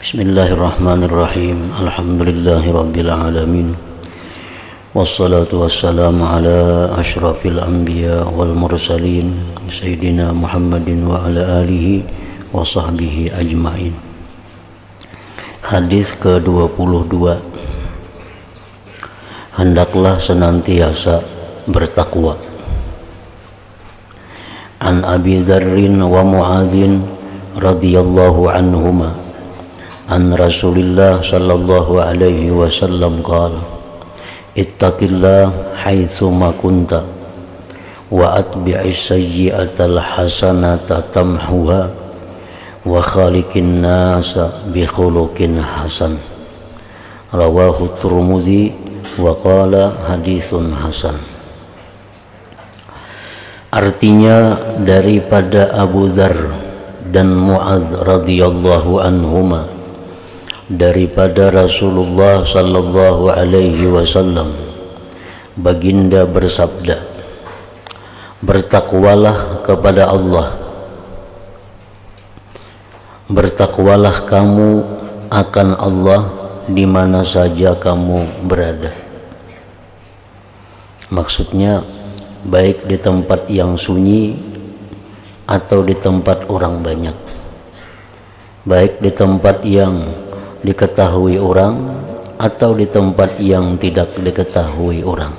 Bismillahirrahmanirrahim. Alhamdulillahirabbil alamin. Wassalatu wassalamu ala asyrafil anbiya wal mursalin sayyidina Muhammadin wa ala alihi wa sahbihi ajmain. Hadis ke-22. Hendaklah senantiasa bertakwa. An Abi Dzarrin wa Mu'adzin radhiyallahu anhuma an Rasulillah sallallahu alaihi wasallam qala ittaqillah haitsu ma kunta wa atbi'is sayyi'atal hasanata tamhuha wa khaliqin nasa bi khuluqin hasan. Rawahu Tirmidzi wa qala haditsun hasan. Artinya daripada Abu Dzar dan Mu'adz radhiyallahu anhuma, daripada Rasulullah sallallahu alaihi wasallam, baginda bersabda, bertakwalah kepada Allah, bertakwalah kamu akan Allah di mana saja kamu berada. Maksudnya baik di tempat yang sunyi atau di tempat orang banyak, baik di tempat yang diketahui orang atau di tempat yang tidak diketahui orang.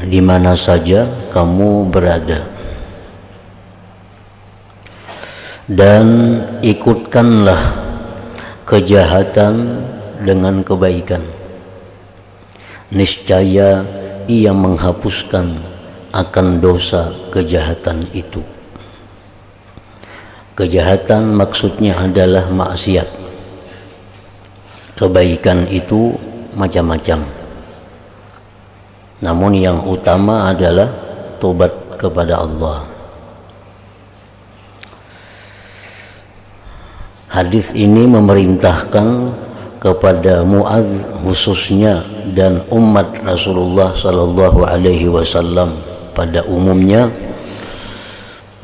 Di mana saja kamu berada, dan ikutkanlah kejahatan dengan kebaikan, niscaya ia menghapuskan akan dosa kejahatan itu. Kejahatan maksudnya adalah maksiat. Kebaikan itu macam-macam, namun yang utama adalah tobat kepada Allah. Hadis ini memerintahkan kepada Mu'adz khususnya dan umat Rasulullah sallallahu alaihi wasallam pada umumnya,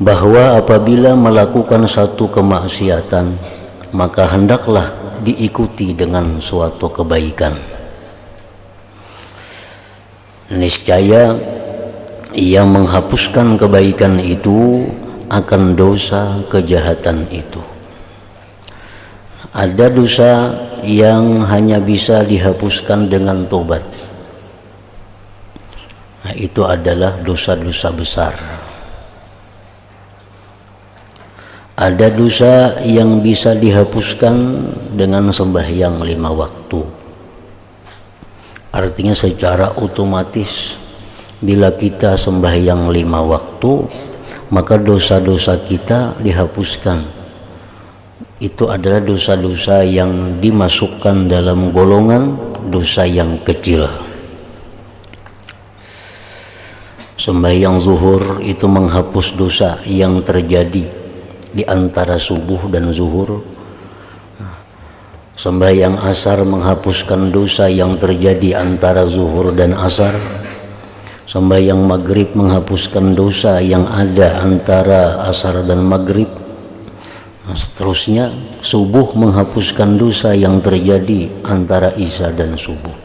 bahwa apabila melakukan satu kemaksiatan maka hendaklah diikuti dengan suatu kebaikan. Niscaya ia menghapuskan kebaikan itu akan dosa kejahatan itu. Ada dosa yang hanya bisa dihapuskan dengan tobat. Nah, itu adalah dosa-dosa besar. Ada dosa yang bisa dihapuskan dengan sembahyang 5 waktu. Artinya secara otomatis bila kita sembahyang 5 waktu, maka dosa-dosa kita dihapuskan. Itu adalah dosa-dosa yang dimasukkan dalam golongan dosa yang kecil. Sembahyang zuhur itu menghapus dosa yang terjadi di antara subuh dan zuhur. Sembahyang asar menghapuskan dosa yang terjadi antara zuhur dan asar. Sembahyang maghrib menghapuskan dosa yang ada antara asar dan maghrib. Nah, seterusnya subuh menghapuskan dosa yang terjadi antara isya dan subuh.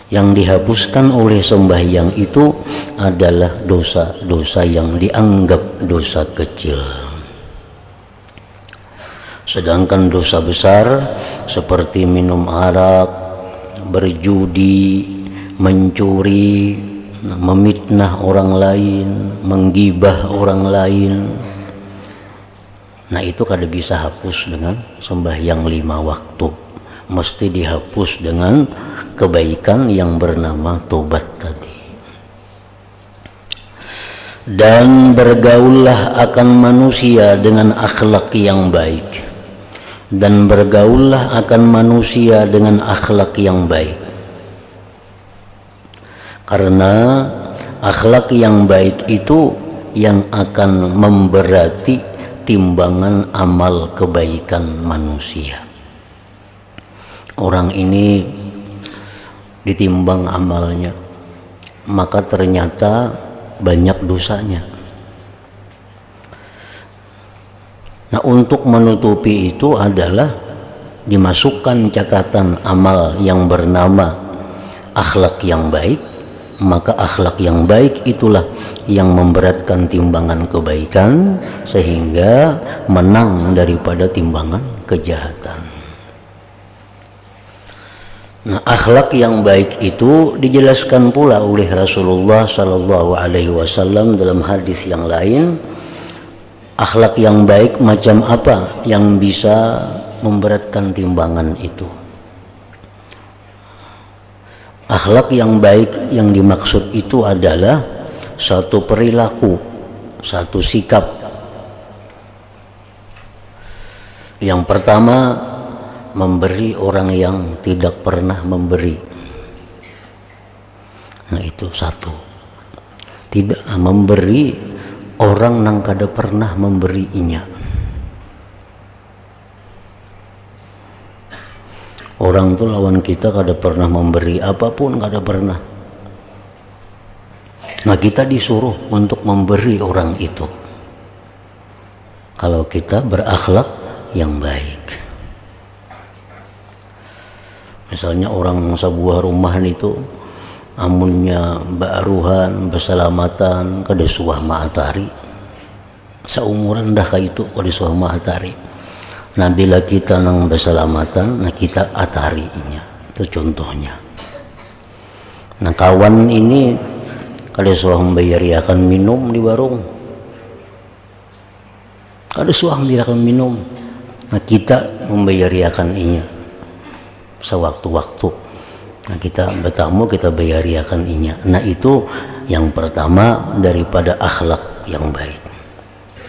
Yang dihapuskan oleh sembahyang itu adalah dosa-dosa yang dianggap dosa kecil. Sedangkan dosa besar seperti minum arak, berjudi, mencuri, memfitnah orang lain, menggibah orang lain, nah itu kada bisa hapus dengan sembahyang 5 waktu. Mesti dihapus dengan kebaikan yang bernama tobat tadi. Dan bergaullah akan manusia dengan akhlak yang baik, dan bergaullah akan manusia dengan akhlak yang baik. Karena akhlak yang baik itu yang akan memberati timbangan amal kebaikan manusia. Orang ini ditimbang amalnya, maka ternyata banyak dosanya. Nah, untuk menutupi itu adalah dimasukkan catatan amal yang bernama akhlak yang baik. Maka akhlak yang baik itulah yang memberatkan timbangan kebaikan sehingga menang daripada timbangan kejahatan. Nah, akhlak yang baik itu dijelaskan pula oleh Rasulullah Sallallahu Alaihi Wasallam dalam hadis yang lain. Akhlak yang baik macam apa yang bisa memberatkan timbangan itu? Akhlak yang baik yang dimaksud itu adalah satu perilaku, satu sikap. Yang pertama, memberi orang yang tidak pernah memberi. Nah, itu satu. Tidak memberi orang yang kada pernah memberinya. Orang tuh lawan kita kada pernah memberi apapun, kada pernah. Nah, kita disuruh untuk memberi orang itu kalau kita berakhlak yang baik. Misalnya orang sebuah rumahan itu amunnya baaruhan, berselamatan, kada suah maatari. Seumuran dah itu kada suah maatari. Nah, bila kita nang berselamatan, nah kita atarinya. Itu contohnya. Nah, kawan ini kada suah membayariakan minum di warung. Kada suah membayariakan minum. Nah, kita membayariakan inya sewaktu-waktu. Nah, kita bertamu, kita bayariakan inya. Nah, itu yang pertama daripada akhlak yang baik.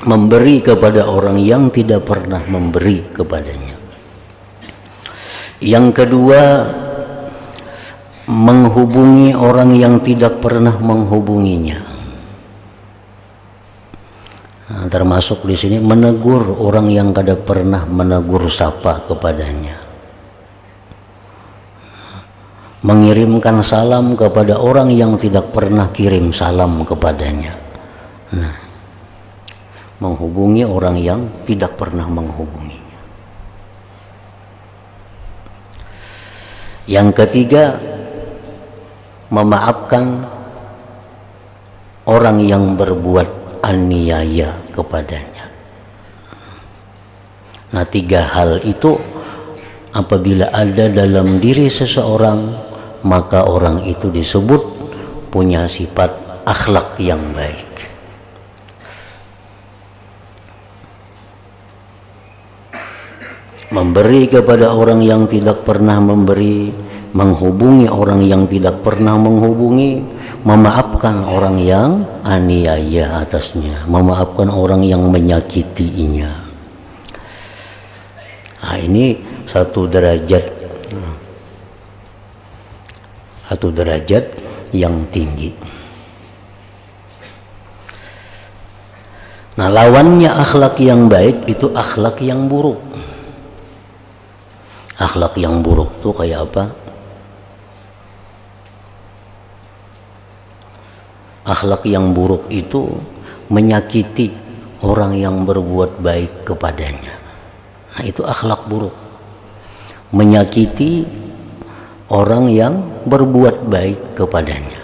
Memberi kepada orang yang tidak pernah memberi kepadanya. Yang kedua, menghubungi orang yang tidak pernah menghubunginya. Nah, termasuk di sini menegur orang yang kada pernah menegur sapa kepadanya. Mengirimkan salam kepada orang yang tidak pernah kirim salam kepadanya. Nah, menghubungi orang yang tidak pernah menghubunginya. Yang ketiga, memaafkan orang yang berbuat aniaya kepadanya. Nah, tiga hal itu apabila ada dalam diri seseorang, maka orang itu disebut punya sifat akhlak yang baik. Memberi kepada orang yang tidak pernah memberi, menghubungi orang yang tidak pernah menghubungi, memaafkan orang yang aniaya atasnya, memaafkan orang yang menyakitinya. Nah, ini satu derajat yang tinggi. Nah, lawannya akhlak yang baik itu akhlak yang buruk. Akhlak yang buruk tuh kayak apa? Akhlak yang buruk itu menyakiti orang yang berbuat baik kepadanya. Nah, itu akhlak buruk. Menyakiti orang yang berbuat baik kepadanya.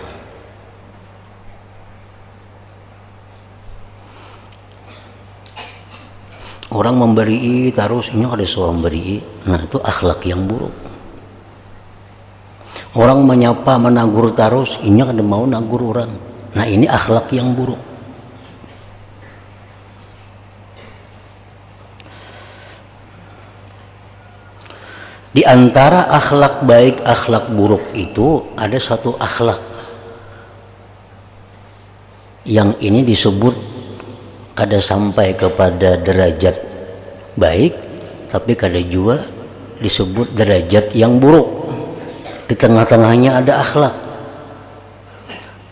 Orang memberi terus ini ada soal memberi. Nah, itu akhlak yang buruk. Orang menyapa menagur terus ini ada mau nagur orang. Nah, ini akhlak yang buruk. Di antara akhlak baik, akhlak buruk itu ada satu akhlak yang ini disebut kada sampai kepada derajat baik, tapi kada juga disebut derajat yang buruk. Di tengah-tengahnya ada akhlak.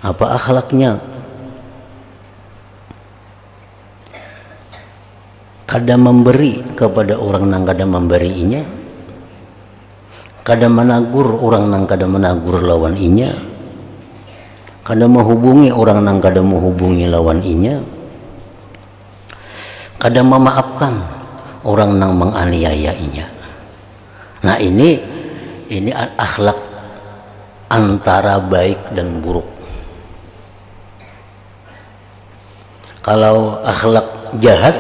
Apa akhlaknya? Kada memberi kepada orang yang kada memberinya, kada menagur orang yang kada menagur lawan inya, kada menghubungi orang yang kada menghubungi lawan inya, kada memaafkan orang nang menganiayainya. Nah ini akhlak antara baik dan buruk. Kalau akhlak jahat,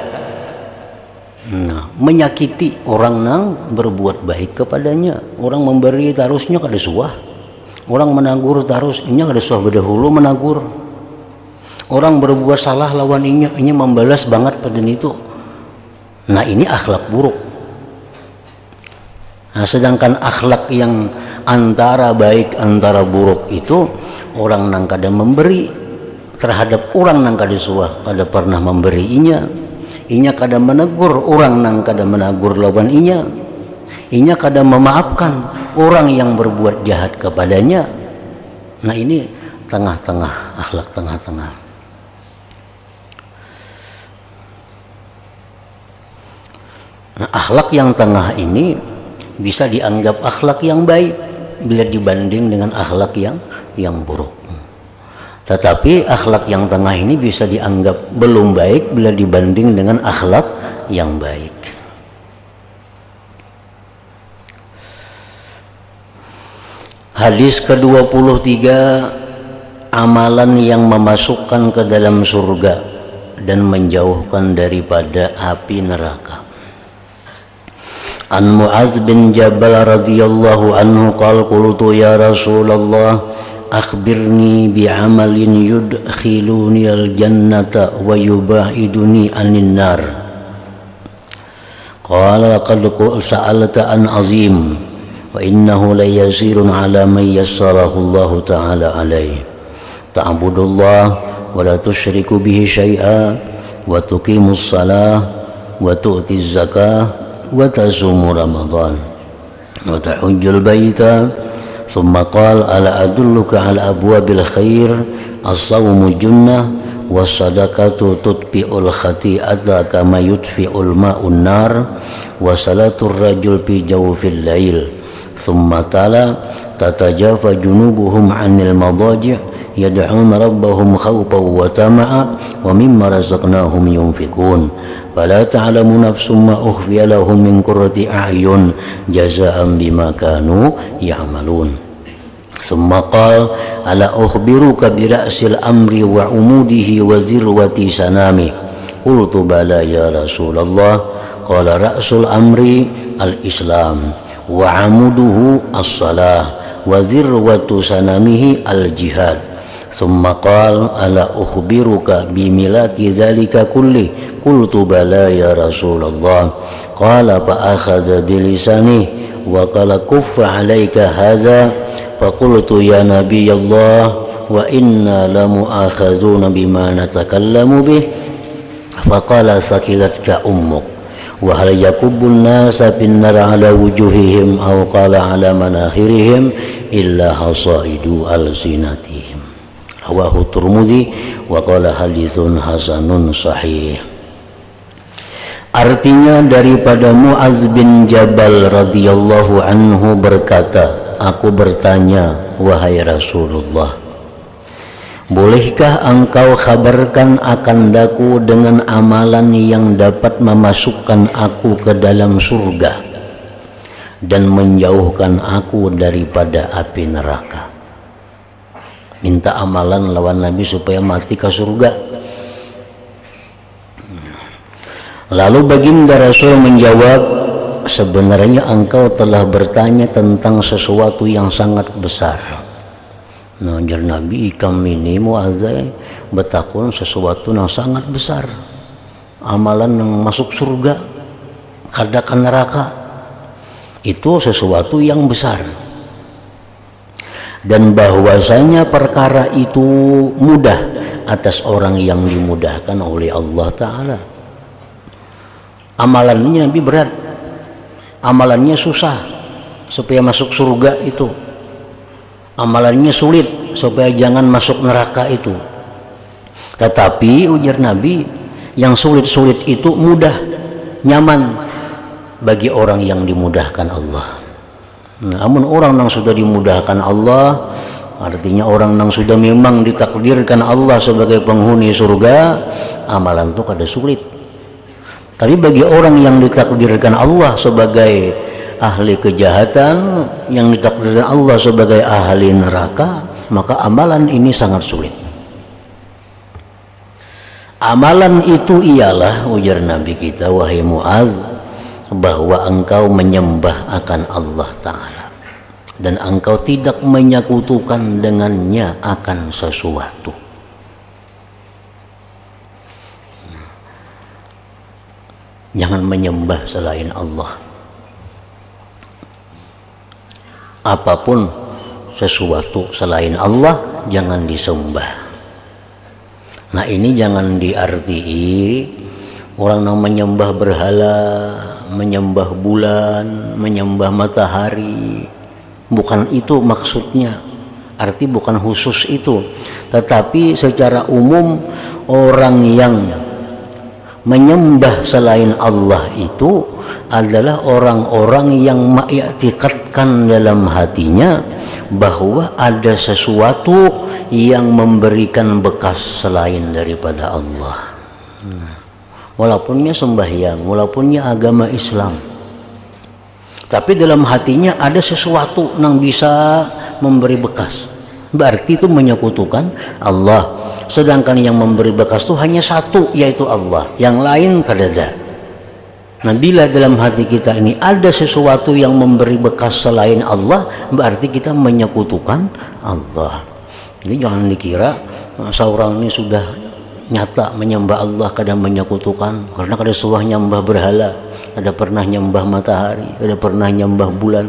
menyakiti orang nang berbuat baik kepadanya. Orang memberi tarusnya kada suah, orang menagur tarus inya kada suah berdahulu menagur. Orang berbuat salah lawan inya membalas banget pada itu. Nah ini akhlak buruk. Nah, sedangkan akhlak yang antara baik antara buruk itu orang nang kada memberi terhadap orang nang kada suah, kada pernah memberi inya kada menegur orang nang kada menagur lawan inya kada memaafkan orang yang berbuat jahat kepadanya. Nah ini tengah-tengah, akhlak tengah-tengah. Nah, akhlak yang tengah ini bisa dianggap akhlak yang baik bila dibanding dengan akhlak yang buruk. Tetapi akhlak yang tengah ini bisa dianggap belum baik bila dibanding dengan akhlak yang baik. Hadis ke-23, amalan yang memasukkan ke dalam surga dan menjauhkan daripada api neraka. An Mu'az bin Jabal radhiyallahu anhu qala qultu ya Rasulullah akhbirni bi'amalin yudkhiluni al-jannata wa yubaiduni anin nar. Qala laqad sa'alta an azim wa innahu la yasirun ala man yassarahu Allah ta'ala alayhi. Ta'budullah wa la tusyriku bihi syai'a wa tuqimus salah wa tu'tiz zakah wa tasumu Ramadan wa tahujjul baita. Thumma qala ala adulluka ala abwabil khair as-sawmu junnah was-sadaqatu tutfi'ul khati'ata kama yutfi'ul ma'un nar wa salatul rajul fi jawfil lail. Thumma tala tatajafa junubuhum 'anil madaji' yad'una rabbahum khawfan wa tama'a wa mimma razaqnahum yunfiqun. Fala ta'lamu nafsum ma ukhfiya lahum min qurrati a'yun jazaa'an bima kanu ya'malun. Thumma qala ala ukhbiruka bi ra'sil amri wa umudihi wa zirwati sanami. Qultu bala ya Rasulullah. Qala ra'sul amri al-islam wa amuduhu as-salah wa zirwatu sanamihi al-jihad. Thumma qala ala ukhbiruka bi milaki dzalika kulli. Qultu bala ya Rasulullah. Qala fa akhadha bilisani wa qala kuffa alayka hadza. Fa qultu ya Nabi Allah wa inna la mu'akhazuna bima natakallamu bih. Fa qala sakilatka ummuk wa hal yakubbun nasa bin nar ala wujuhihim aw qala ala manakhirihim illa hasaidu alsinatihim. Rawahu Tirmidzi wa qala haditsun hasanun sahih. Artinya daripada Mu'az bin Jabal radhiyallahu anhu berkata, aku bertanya, wahai Rasulullah, bolehkah engkau khabarkan akan daku dengan amalan yang dapat memasukkan aku ke dalam surga dan menjauhkan aku daripada api neraka? Minta amalan lawan Nabi supaya mati ke surga. Lalu baginda Rasul menjawab, sebenarnya engkau telah bertanya tentang sesuatu yang sangat besar. Nah, jar Nabi kami ini muazai betakun sesuatu yang sangat besar. Amalan yang masuk surga, kadakan neraka. Itu sesuatu yang besar. Dan bahwasanya perkara itu mudah atas orang yang dimudahkan oleh Allah Ta'ala. Amalannya Nabi berat, amalannya susah supaya masuk surga itu, amalannya sulit supaya jangan masuk neraka itu. Tetapi ujar Nabi, yang sulit-sulit itu mudah, nyaman bagi orang yang dimudahkan Allah. Namun orang yang sudah dimudahkan Allah, artinya orang yang sudah memang ditakdirkan Allah sebagai penghuni surga, amalan itu kada sulit. Tapi bagi orang yang ditakdirkan Allah sebagai ahli kejahatan, yang ditakdirkan Allah sebagai ahli neraka, maka amalan ini sangat sulit. Amalan itu ialah, ujar Nabi kita, wahai Muaz, bahwa engkau menyembah akan Allah Ta'ala dan engkau tidak menyekutukan dengannya akan sesuatu. Jangan menyembah selain Allah. Apapun sesuatu selain Allah jangan disembah. Nah, ini jangan diartii orang yang menyembah berhala, menyembah bulan, menyembah matahari. Bukan itu maksudnya. Arti bukan khusus itu. Tetapi secara umum orang yang menyembah selain Allah itu adalah orang-orang yang mengiktikadkan dalam hatinya bahwa ada sesuatu yang memberikan bekas selain daripada Allah. Walaupunnya sembahyang, walaupunnya agama Islam, tapi dalam hatinya ada sesuatu yang bisa memberi bekas. Berarti itu menyekutukan Allah. Sedangkan yang memberi bekas itu hanya satu, yaitu Allah. Yang lain kadada. Nah, bila dalam hati kita ini ada sesuatu yang memberi bekas selain Allah, berarti kita menyekutukan Allah. Jadi jangan dikira seorang ini sudah nyata menyembah Allah kadang menyekutukan, karena kada suah nyembah berhala, ada pernah nyembah matahari, ada pernah nyembah bulan.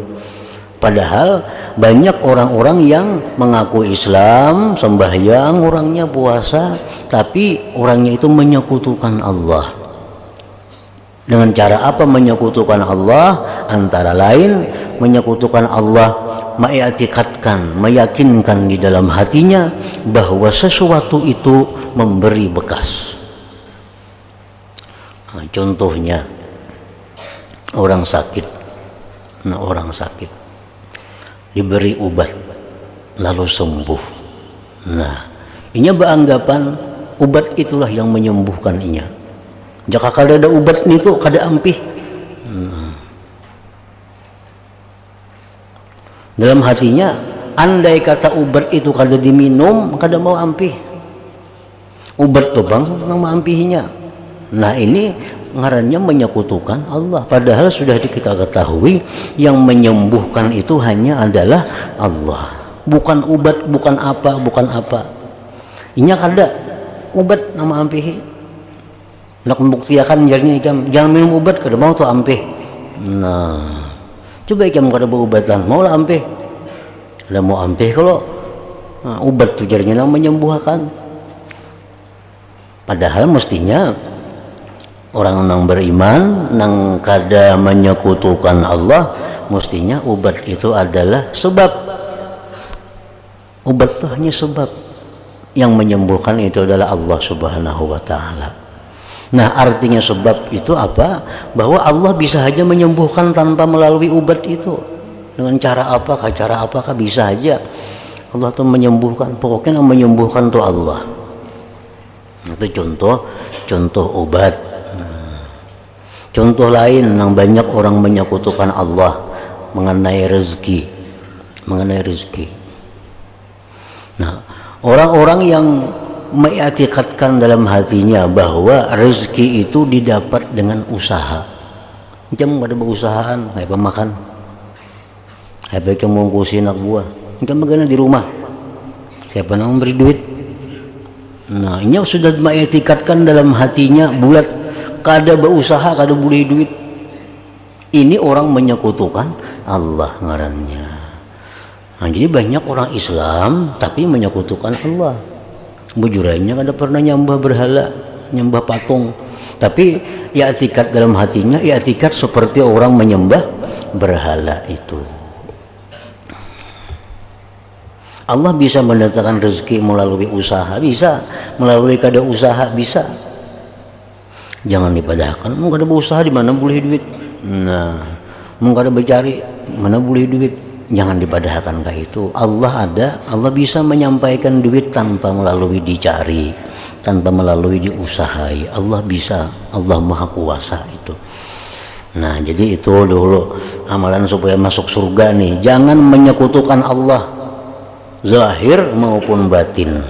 Padahal banyak orang-orang yang mengaku Islam, sembahyang, orangnya puasa, tapi orangnya itu menyekutukan Allah. Dengan cara apa menyekutukan Allah? Antara lain menyekutukan Allah, mengiktikadkan, meyakinkan di dalam hatinya bahwa sesuatu itu memberi bekas. Nah, contohnya orang sakit. Nah, orang sakit diberi obat lalu sembuh. Nah, inya beranggapan obat itulah yang menyembuhkan inya. Jika kada ada obat itu kada ampih. Dalam hatinya, andai kata obat itu kada diminum, kada mau ampih. Obat tuh bang, nang maampihinya. Nah, ini ngarannya menyekutukan Allah. Padahal sudah kita ketahui yang menyembuhkan itu hanya adalah Allah, bukan obat, bukan apa, bukan apa. Inya kada obat nama ampihi. Nak membuktikan jarnya ikam jangan minum obat kada mau tuh ampih. Nah, coba ikam kada berobatan mau lah ampih. Kada mau ampih kalau obat tuh jarnya nang menyembuhkan. Padahal mestinya orang yang beriman nang kada menyekutukan Allah, mestinya obat itu adalah sebab. Obat itu hanya sebab. Yang menyembuhkan itu adalah Allah Subhanahu wa Ta'ala. Nah, artinya sebab itu apa? Bahwa Allah bisa saja menyembuhkan tanpa melalui obat itu. Dengan cara apakah bisa saja Allah itu menyembuhkan. Pokoknya yang menyembuhkan itu Allah. Itu contoh obat. Contoh lain yang banyak orang menyekutukan Allah mengenai rezeki. Nah, orang-orang yang mengiktikadkan dalam hatinya bahwa rezeki itu didapat dengan usaha. Macam ada berusahaan, kayak pemakan, kayak mengungkusi anak buah. Macam bagaimana di rumah? Siapa yang memberi duit? Nah, ini sudah mengiktikadkan dalam hatinya bulat. Kada berusaha, kada boleh duit. Ini orang menyekutukan Allah ngarannya. Nah, jadi banyak orang Islam tapi menyekutukan Allah. Bujuranya kada pernah nyembah berhala, nyembah patung. Tapi i'tikad dalam hatinya, i'tikad seperti orang menyembah berhala itu. Allah bisa mendatangkan rezeki melalui usaha, bisa. Melalui kada usaha, bisa. Jangan dipadahkan, mau kada berusaha di mana boleh duit. Nah, mau kada bercari, mana boleh duit. Jangan dipadahkan kayak itu. Allah ada, Allah bisa menyampaikan duit tanpa melalui dicari, tanpa melalui diusahai. Allah bisa, Allah maha kuasa itu. Nah, jadi itu dulu amalan supaya masuk surga nih. Jangan menyekutukan Allah zahir maupun batin.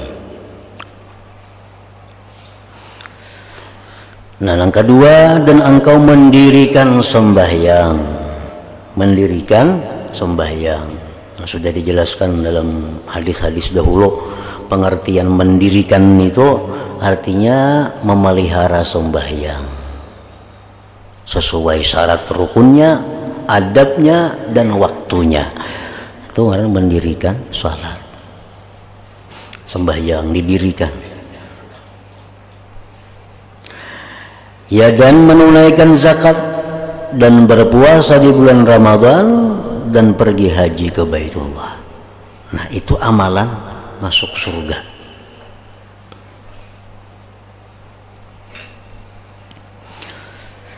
Nah, yang kedua, dan engkau mendirikan sembahyang. Mendirikan sembahyang. Nah, sudah dijelaskan dalam hadis-hadis dahulu, pengertian mendirikan itu artinya memelihara sembahyang sesuai syarat rukunnya, adabnya, dan waktunya. Itu orang mendirikan salat, sembahyang didirikan. Ya, dan menunaikan zakat dan berpuasa di bulan Ramadan dan pergi haji ke Baitullah. Nah, itu amalan masuk surga.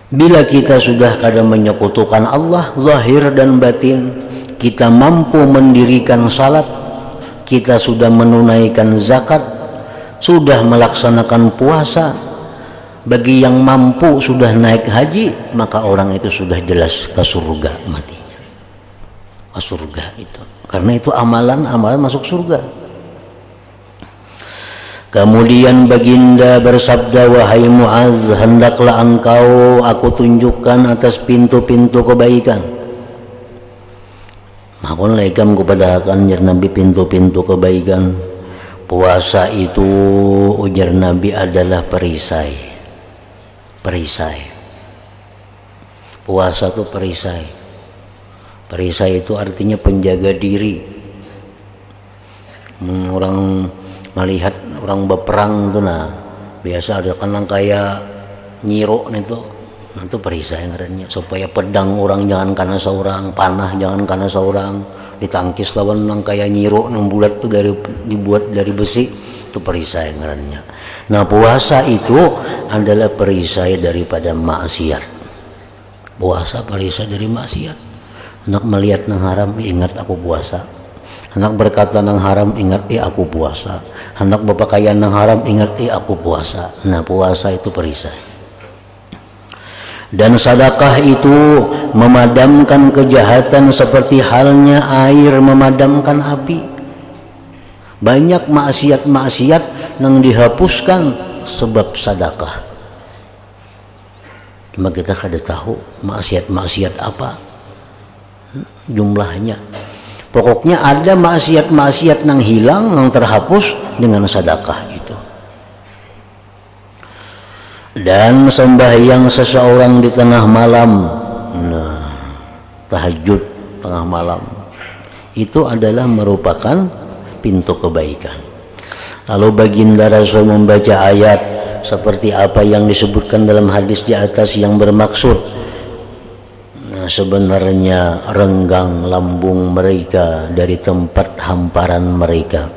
Bila kita sudah kadang menyekutukan Allah zahir dan batin, kita mampu mendirikan salat, kita sudah menunaikan zakat, sudah melaksanakan puasa, bagi yang mampu sudah naik haji, maka orang itu sudah jelas ke surga matinya. Ke surga itu. Karena itu amalan masuk surga. Kemudian baginda bersabda, wahai Muaz, hendaklah engkau aku tunjukkan atas pintu-pintu kebaikan. Makon laikam kepada kanjeng Nabi pintu-pintu kebaikan. Puasa itu ujar Nabi adalah perisai. Perisai. Puasa itu perisai. Perisai itu artinya penjaga diri. Orang melihat orang berperang itu, nah biasa ada kan kayak nyiro itu perisai ngarannya, supaya pedang orang jangan karena seorang, panah jangan karena seorang, ditangkis lawan nang kayak nyiro nang bulat tuh dibuat dari besi, itu perisai ngarannya. Nah, puasa itu adalah perisai daripada maksiat. Puasa perisai dari maksiat. Hendak melihat nang haram, ingat aku puasa. Hendak berkata nang haram, ingat aku puasa. Hendak berpakaian nang haram, ingat aku puasa. Nah, puasa itu perisai. Dan sedekah itu memadamkan kejahatan seperti halnya air memadamkan api. Banyak maksiat-maksiat yang dihapuskan sebab sedekah. Cuma kita kada tahu maksiat-maksiat apa jumlahnya. Pokoknya ada maksiat-maksiat yang hilang, yang terhapus dengan sedekah itu. Dan sembahyang seseorang di tengah malam, nah, tahajud tengah malam, itu adalah merupakan pintu kebaikan. Lalu baginda Rasul membaca ayat seperti apa yang disebutkan dalam hadis di atas yang bermaksud, sebenarnya renggang lambung mereka dari tempat hamparan mereka.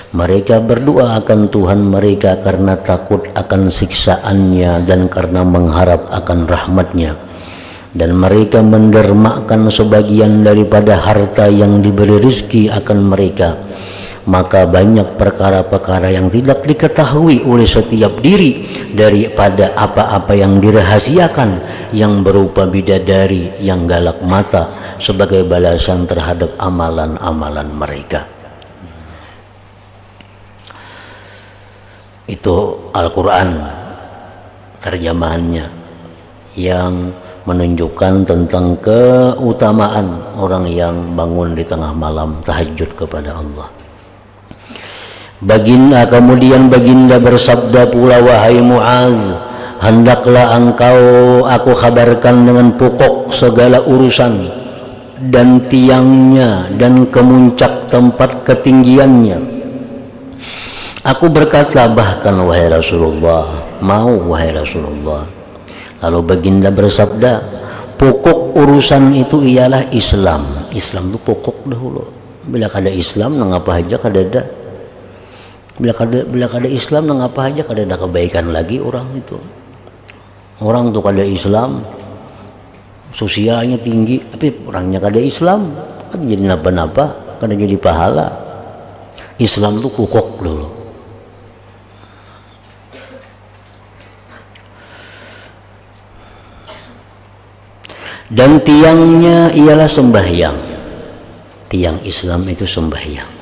Mereka berdoa akan Tuhan mereka karena takut akan siksaannya dan karena mengharap akan rahmatnya. Dan mereka mendermakan sebagian daripada harta yang diberi rizki akan mereka. Maka banyak perkara-perkara yang tidak diketahui oleh setiap diri daripada apa-apa yang dirahasiakan, yang berupa bidadari yang galak mata sebagai balasan terhadap amalan-amalan mereka. Itu Al-Quran terjemahannya yang menunjukkan tentang keutamaan orang yang bangun di tengah malam tahajud kepada Allah. Kemudian baginda bersabda pula, wahai Muaz, hendaklah aku kabarkan dengan pokok segala urusan dan tiangnya dan kemuncak tempat ketinggiannya. Aku berkata, bahkan wahai Rasulullah, mau wahai Rasulullah. Lalu baginda bersabda, pokok urusan itu ialah Islam. Islam itu pokok dahulu. Bila kada Islam, nang apa aja kada ada. Bila kada Islam, nang apa aja kada ada kebaikan lagi orang itu. Orang tuh kada Islam, sosialnya tinggi, tapi orangnya kada Islam, kan jadi napa-napa, kada jadi pahala. Islam itu pokok dulu. Dan tiangnya ialah sembahyang. Tiang Islam itu sembahyang.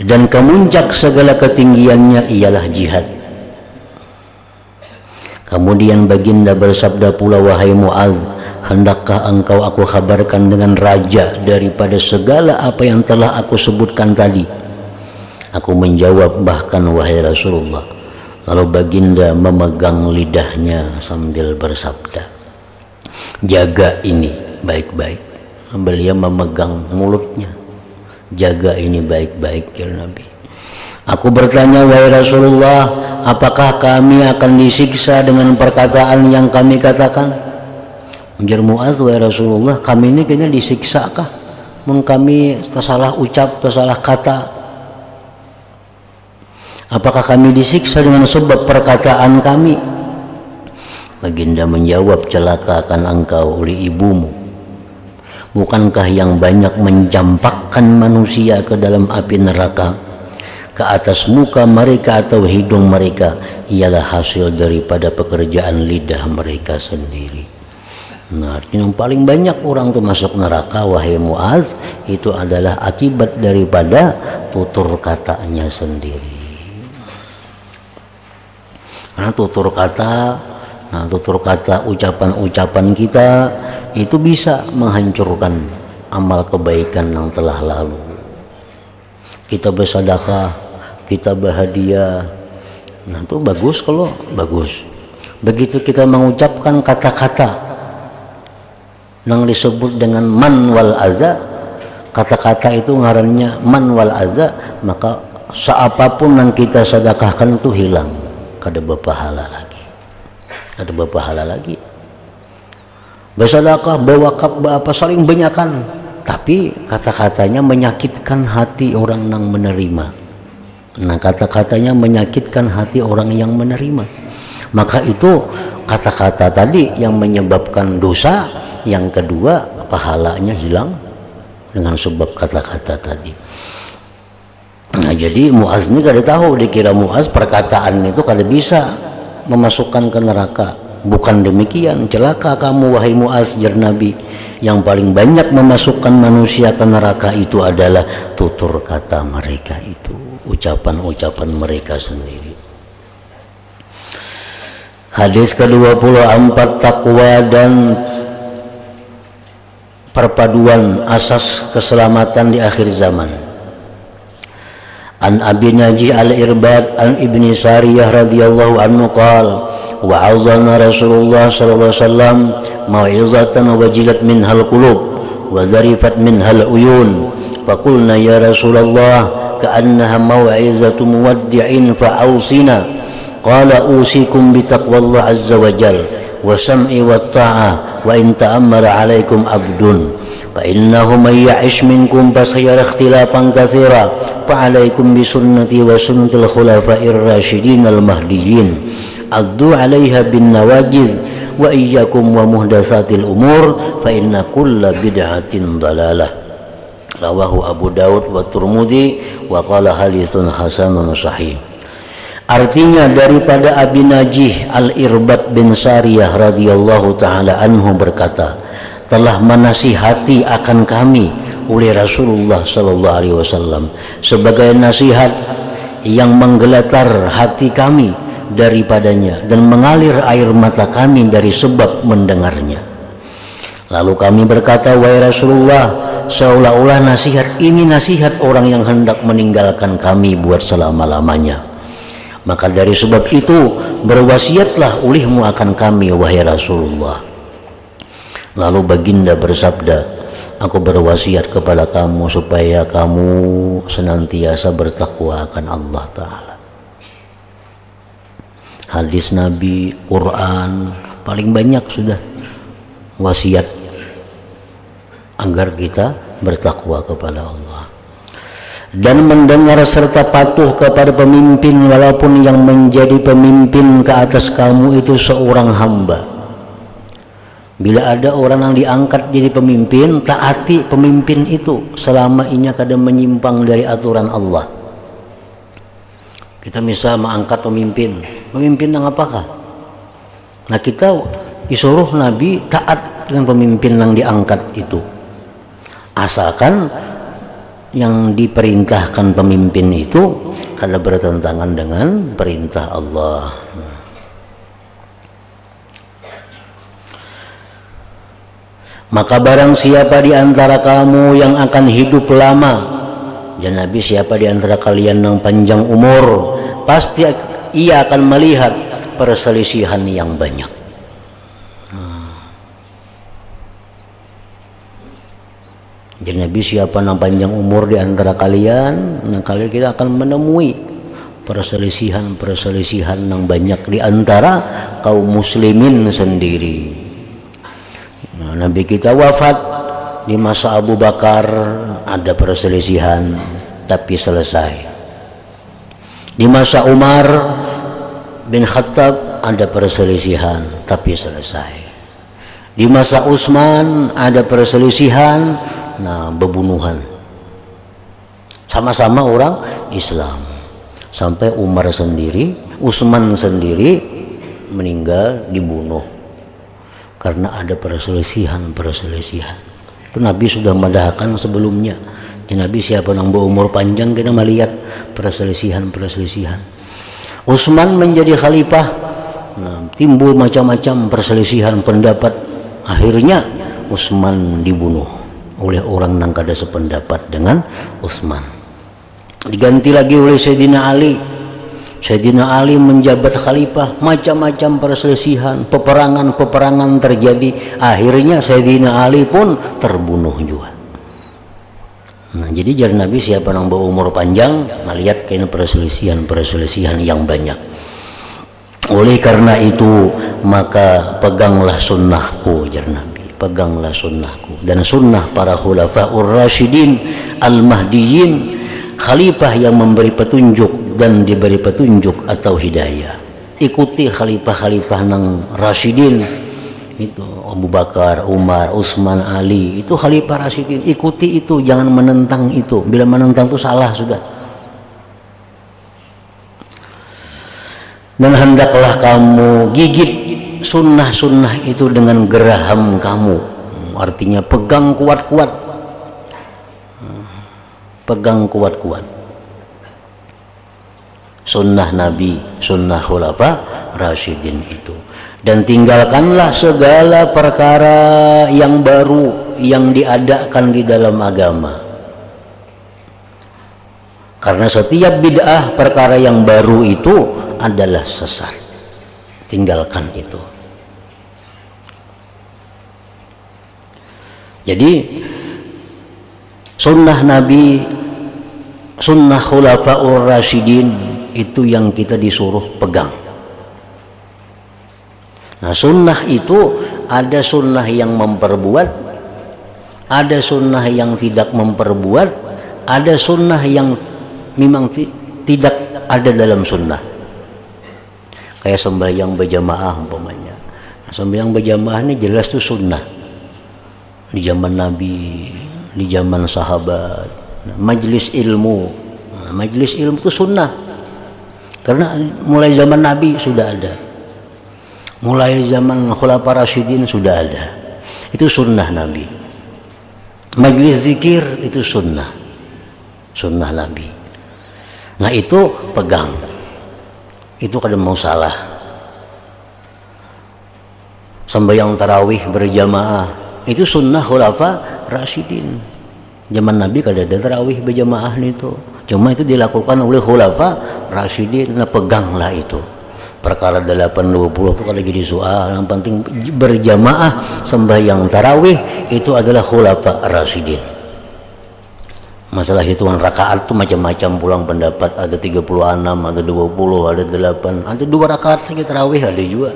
Dan kemuncak segala ketinggiannya ialah jihad. Kemudian baginda bersabda pula, wahai Mu'adz, hendakkah engkau aku kabarkan dengan raja daripada segala apa yang telah aku sebutkan tadi? Aku menjawab, bahkan wahai Rasulullah. Lalu baginda memegang lidahnya sambil bersabda, jaga ini baik-baik. Beliau memegang mulutnya, jaga ini baik-baik ya Nabi. Aku bertanya, wahai Rasulullah, apakah kami akan disiksa dengan perkataan yang kami katakan? Ujar Mu'adz, wahai Rasulullah, kami ini kayaknya disiksa kah? Mun kami tersalah ucap, tersalah kata. Apakah kami disiksa dengan sebab perkataan kami? Baginda menjawab, celaka akan engkau oleh ibumu. Bukankah yang banyak mencampakkan manusia ke dalam api neraka, ke atas muka mereka atau hidung mereka, ialah hasil daripada pekerjaan lidah mereka sendiri. Nah, yang paling banyak orang itu masuk neraka, wahai Mu'adz, itu adalah akibat daripada tutur katanya sendiri. Karena tutur kata, ucapan-ucapan kita itu bisa menghancurkan amal kebaikan yang telah lalu. Kita bersedekah, kita berhadiah, nah itu bagus kalau bagus. Begitu kita mengucapkan kata-kata yang disebut dengan man wal aza, kata-kata itu ngarannya man wal aza, maka seapapun yang kita sedekahkan itu hilang. Kada berpahala lagi, kada berpahala lagi. Bersedekah, berwakaf, apa saling banyakan, tapi kata-katanya menyakitkan hati orang yang menerima. Nah, kata-katanya menyakitkan hati orang yang menerima, maka itu kata-kata tadi yang menyebabkan dosa. Yang kedua, pahalanya hilang dengan sebab kata-kata tadi. Nah, jadi Mu'adz ini kada tahu, dikira Mu'adz perkataan itu kada bisa memasukkan ke neraka. Bukan demikian, celaka kamu wahai Mu'adz, jar Nabi. Yang paling banyak memasukkan manusia ke neraka itu adalah tutur kata mereka itu, ucapan-ucapan mereka sendiri. Hadis ke-24, takwa dan perpaduan asas keselamatan di akhir zaman. An Abi Najih al-Irbad an Ibni Sariyah radhiyallahu anhu qala wa'azana Rasulullah sallallahu alaihi wasallam mau'izatan wajilat minhal qulub wa zarifat minhal uyun faqulna ya Rasulullah ka'annaha mau'izatu muwaddi'in fa'ausina qala usikum bitaqwallah azza wa jal wa sam'i wa ta'ah wa in ta'ammara alaikum abdun فإنه من يعش منكم فسيرى اختلافا كثيرا فعليكم بسنتي وسنة الخلفاء الراشدين المهديين عضوا عليها بالنواجذ وإياكم ومحدثات الأمور فإن كل بدعة ضلالة رواه أبو داود والترمذي وقال حديث حسن صحيح. Artinya daripada Abi Najih al-Irbad bin Sariyah radhiyallahu taala anhu berkata, telah menasihati akan kami oleh Rasulullah sallallahu alaihi wasallam sebagai nasihat yang menggeletar hati kami daripadanya dan mengalir air mata kami dari sebab mendengarnya. Lalu kami berkata, wahai Rasulullah, seolah-olah nasihat ini nasihat orang yang hendak meninggalkan kami buat selama-lamanya. Maka dari sebab itu berwasiatlah olehmu akan kami wahai Rasulullah. Lalu baginda bersabda, aku berwasiat kepada kamu supaya kamu senantiasa bertakwa akan Allah Ta'ala. Hadis Nabi, Quran, paling banyak sudah wasiat agar kita bertakwa kepada Allah dan mendengar serta patuh kepada pemimpin walaupun yang menjadi pemimpin ke atas kamu itu seorang hamba. Bila ada orang yang diangkat jadi pemimpin, taati pemimpin itu selama ini kada menyimpang dari aturan Allah. Kita misal mengangkat pemimpin yang apakah? Nah kita disuruh Nabi taat dengan pemimpin yang diangkat itu, asalkan yang diperintahkan pemimpin itu kada bertentangan dengan perintah Allah. Maka barang siapa di antara kamu yang akan hidup lama, ya Nabi, siapa di antara kalian yang panjang umur, pasti ia akan melihat perselisihan yang banyak. Jadi Nabi, siapa yang panjang umur di antara kalian, nah kalian kita akan menemui perselisihan yang banyak di antara kaum muslimin sendiri. Nah, Nabi kita wafat di masa Abu Bakar, ada perselisihan tapi selesai. Di masa Umar bin Khattab ada perselisihan tapi selesai. Di masa Utsman ada perselisihan, nah bebunuhan. Sama-sama orang Islam. Sampai Umar sendiri, Utsman sendiri meninggal dibunuh karena ada perselisihan. Itu Nabi sudah madahkan sebelumnya. Di Nabi, siapa yang berumur panjang kita melihat perselisihan. Utsman menjadi khalifah, nah, timbul macam-macam perselisihan pendapat. Akhirnya Utsman dibunuh oleh orang yang kada sependapat dengan Utsman. Diganti lagi oleh Sayyidina Ali. Sayyidina Ali menjabat khalifah, macam-macam perselisihan, peperangan terjadi. Akhirnya Sayyidina Ali pun terbunuh juga. Nah, jadi jar Nabi, siapa yang berumur panjang melihat kayaknya perselisihan yang banyak. Oleh karena itu, maka peganglah sunnahku, jar Nabi, peganglah sunnahku dan sunnah para khulafaur rasyidin al-mahdiyyin, khalifah yang memberi petunjuk dan diberi petunjuk atau hidayah. Ikuti khalifah-khalifah nang rasyidin itu, Abu Bakar, Umar, Utsman, Ali, itu khalifah rasyidin. Ikuti itu, jangan menentang itu. Bila menentang itu salah sudah. Dan hendaklah kamu gigit sunnah-sunnah itu dengan geraham kamu. Artinya pegang kuat-kuat. Pegang kuat-kuat sunnah Nabi, sunnah khulafa rasyidin itu, dan tinggalkanlah segala perkara yang baru yang diadakan di dalam agama, karena setiap bid'ah, perkara yang baru itu adalah sesat. Tinggalkan itu. Jadi sunnah Nabi, sunnah khulafaur rasyidin itu yang kita disuruh pegang. Nah, sunnah itu ada sunnah yang memperbuat, ada sunnah yang tidak memperbuat, ada sunnah yang memang tidak ada dalam sunnah. Kayak sembahyang berjamaah umpamanya. Nah, sembahyang berjamaah ini jelas itu sunnah di zaman Nabi, di zaman sahabat. Nah, majlis ilmu, majlis ilmu itu sunnah, karena mulai zaman Nabi sudah ada, mulai zaman khulafa rasyidin sudah ada. Itu sunnah Nabi. Majlis zikir itu sunnah Nabi. Nah, itu pegang, itu kada mau salah. Sembahyang tarawih berjamaah itu sunnah khulafa rasyidin. Zaman Nabi kada ada tarawih berjamaah itu. Cuma itu dilakukan oleh khulafa rasyidin. Nah, peganglah itu. Perkara 8-20 itu kalau jadi soal, yang penting berjamaah sembahyang tarawih itu adalah khulafa rasyidin. Masalah hitungan rakaat itu macam-macam, pulang pendapat, ada 36, ada 20, ada 8, ada 2 rakaat saja tarawih ada juga.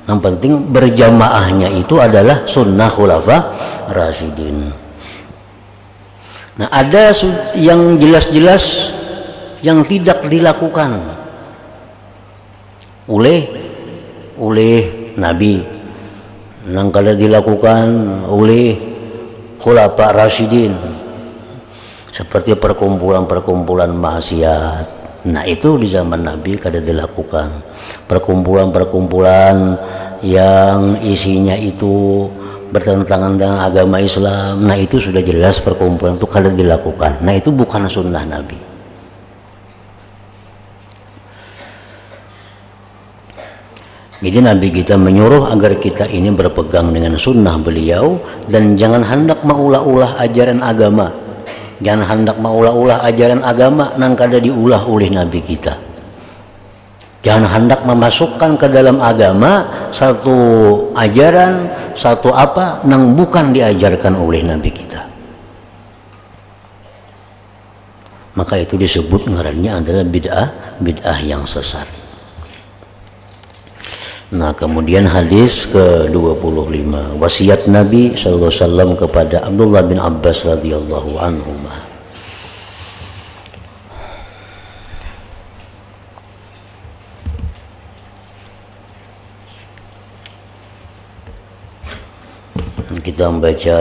Yang penting berjamaahnya itu adalah sunnah khulafa rasyidin. Nah, ada yang jelas-jelas yang tidak dilakukan oleh Nabi, yang kada dilakukan oleh khulafa rasyidin, seperti perkumpulan-perkumpulan maksiat. Nah, itu di zaman Nabi kada dilakukan. Perkumpulan-perkumpulan yang isinya itu bertentangan dengan agama Islam, nah itu sudah jelas perkumpulan itu kalau dilakukan. Nah itu bukan sunnah Nabi. Jadi Nabi kita menyuruh agar kita ini berpegang dengan sunnah beliau dan jangan hendak maulah-ulah ajaran agama. Jangan hendak maulah-ulah ajaran agama nang kada diulah oleh Nabi kita. Jangan hendak memasukkan ke dalam agama satu ajaran, satu apa nang bukan diajarkan oleh Nabi kita. Maka itu disebut ngarannya adalah bid'ah yang sesat. Nah, kemudian hadis ke-25, wasiat Nabi sallallahu alaihi wasallam kepada Abdullah bin Abbas radhiyallahu anhu. Kita membaca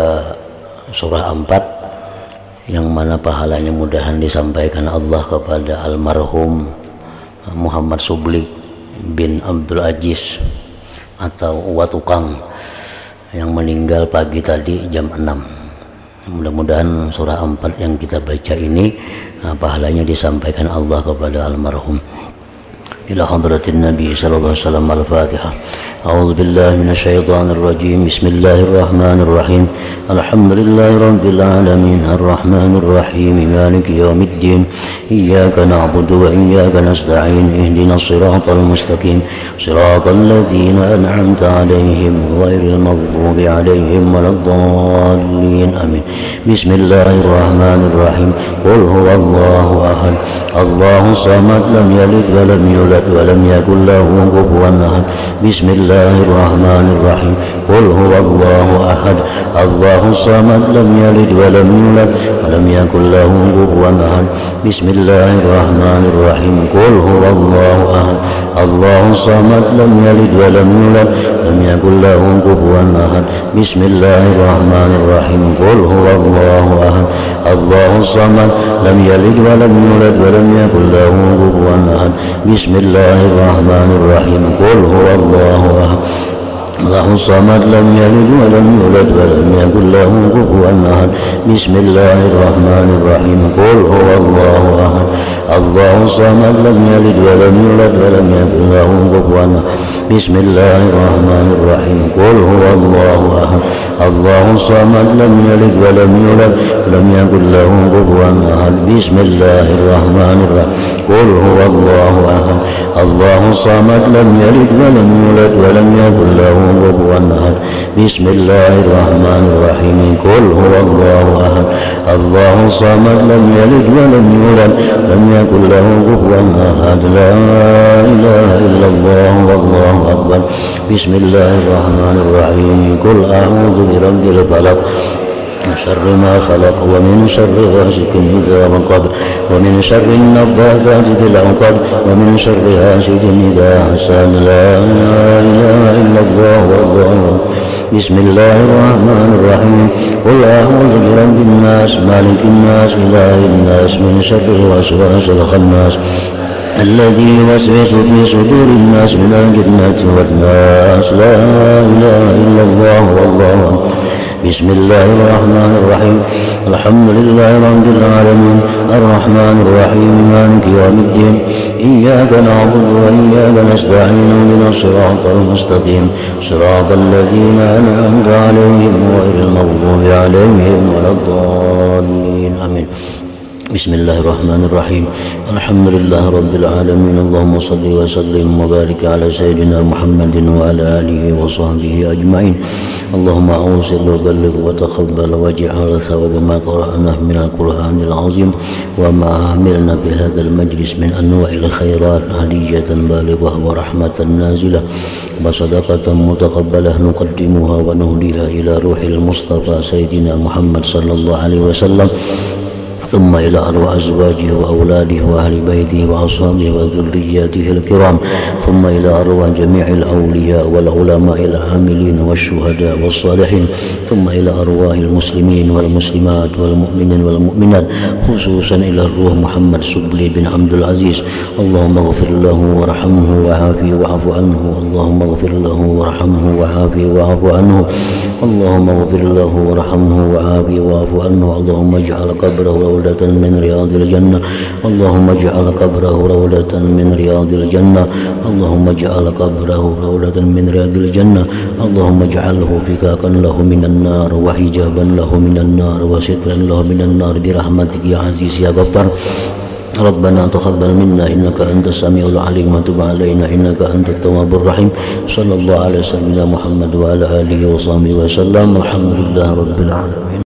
surah 4 yang mana pahalanya mudahan disampaikan Allah kepada almarhum Muhammad Subli bin Abdul Aziz atau Uwa Tukang yang meninggal pagi tadi jam 6. Mudah-mudahan surah 4 yang kita baca ini pahalanya disampaikan Allah kepada almarhum. Ila hadratin Nabi sallallahu alaihi wasallam. Al-Fatihah. A'udzu billahi minasy syaithanir rajim. Bismillahirrahmanirrahim. Alhamdulillahi rabbil alamin. Arrahmanir rahim. Maliki yaumiddin. Iyyaka na'budu wa iyyaka nasta'in. Ihdinas siratal mustaqim. Siratal ladzina an'amta 'alaihim ghairil maghdubi 'alaihim waladdallin. Amin. Bismillahirrahmanirrahim. Qul huwallahu ahad. Allahus samad. Lam yalid wa lam yulad wa lam yakul lahu kufuwan ahad. Bismillahirrahmanirrahim. Qul huwallahu ahad. Allahus samad. Lam yalid wa lam yulad wa lam yakul lahu kufuwan ahad. Bismillahirrahmanirrahim. Qul huwallahu ahad. Allahus samad. Lam yalid wa lam yulad wa lam yakul lahu kufuwan ahad. Bismillahirrahmanirrahim. Qul huwallahu ahad. Allahus samad. Lam yalid wa lam yulad wa lam yakul lahu kufuwan ahad. Bismillahirrahmanirrahim. Qul huwallahu ahad. Allahus samad. Lam yalid wa lam yulad wa lam yakul lahu kufuwan ahad. Bismillahirrahmanirrahim. Qul huwallahu ahad. Allahus samad. Lam yalid wa lam yulad wa lam yakul lahu kufuwan ahad. Bismillahirrahmanirrahim. Qul huwallahu ahad. Allahus samad. Lam yalid wa lam yulad wa lam yakul lahu kufuwan ahad. Bismillahirrahmanirrahim. Qul huwallahu ahad. Allahus samad. Lam yalid wa lam yulad wa lam yakul lahu kufuwan ahad. Bismillahirrahmanirrahim. Qul huwallahu ahad. Allahus samad. Lam yalid wa lam yulad lam yakul lahu kufuwan ahad. La ilaha illallah wallahu akbar. Bismillahirrahmanirrahim. Qul a'udzu birabbil falaq min syarri ma khalaq wa min syarri ghasiqin idza waqab wa min syarri an-naffathati fil 'uqad wa min syarri hasidin idza hasad. La ilaha illallah wallahu. Bismillahirrahmanirrahim. Qul a'udzu birabbin nas malikin nas ilahin nas min syarril waswasil khannas الذي يوسوس في صدور الناس من الجنة والناس. لا إله إلا الله والله أكبر. بسم الله الرحمن الرحيم. الحمد لله رب العالمين. الرحمن الرحيم. مالك يوم الدين. إياك نعبد وإياك نستعين. اهدنا الصراط المستقيم. صراط الذين أنعمت عليهم غير المغضوب عليهم ولا الضالين. آمين. Bismillahirrahmanirrahim. Alhamdulillah rabbil alamin. Allahumma salli wa sallim wa barik ala sayyidina Muhammadin wa ala alihi wa sahbihi ajma'in. Allahumma awsil wa balligh wa taqabbal waj'al thawaba ma qara'na min al-Qur'anil azim wa ma amilna bi hadzal majlis min anwa'il khairat hadiyatan balighah wa rahmatan nazilah wa sadaqatan mutaqabbalah nuqaddimuha wa nuhdiha ila ruhil mustafa sayyidina Muhammad sallallahu alaihi wasallam ثم إلى أرواح أزواجه وأولاده وأهل بيته وأصحابه وذرياته الكرام ثم إلى أرواح جميع الأولياء والعلماء العاملين والشهداء والصالحين ثم إلى أرواح المسلمين والمسلمات والمؤمنين والمؤمنات خصوصا إلى الروح محمد سبلي بن عبد العزيز اللهم اغفر له وارحمه وعافه واعف عنه اللهم اغفر له وارحمه وعافه واعف عنه اللهم اغفر له وارحمه وعافه واعف عنه اللهم اجعل قبره روضة من رياض الجنة اللهم اجعل قبره روضة من رياض الجنة اللهم اجعل قبره روضة من رياض الجنة اللهم اجعله فكاكا له من النار وحجابا له من النار وسترا له من النار برحمتك يا عزيز يا غفار ربنا تقبل منا إنك أنت السميع العليم وتب علينا إنك أنت التواب الرحيم صلى الله على سيدنا محمد وعلى آله وصحبه وسلم الحمد لله رب العالمين.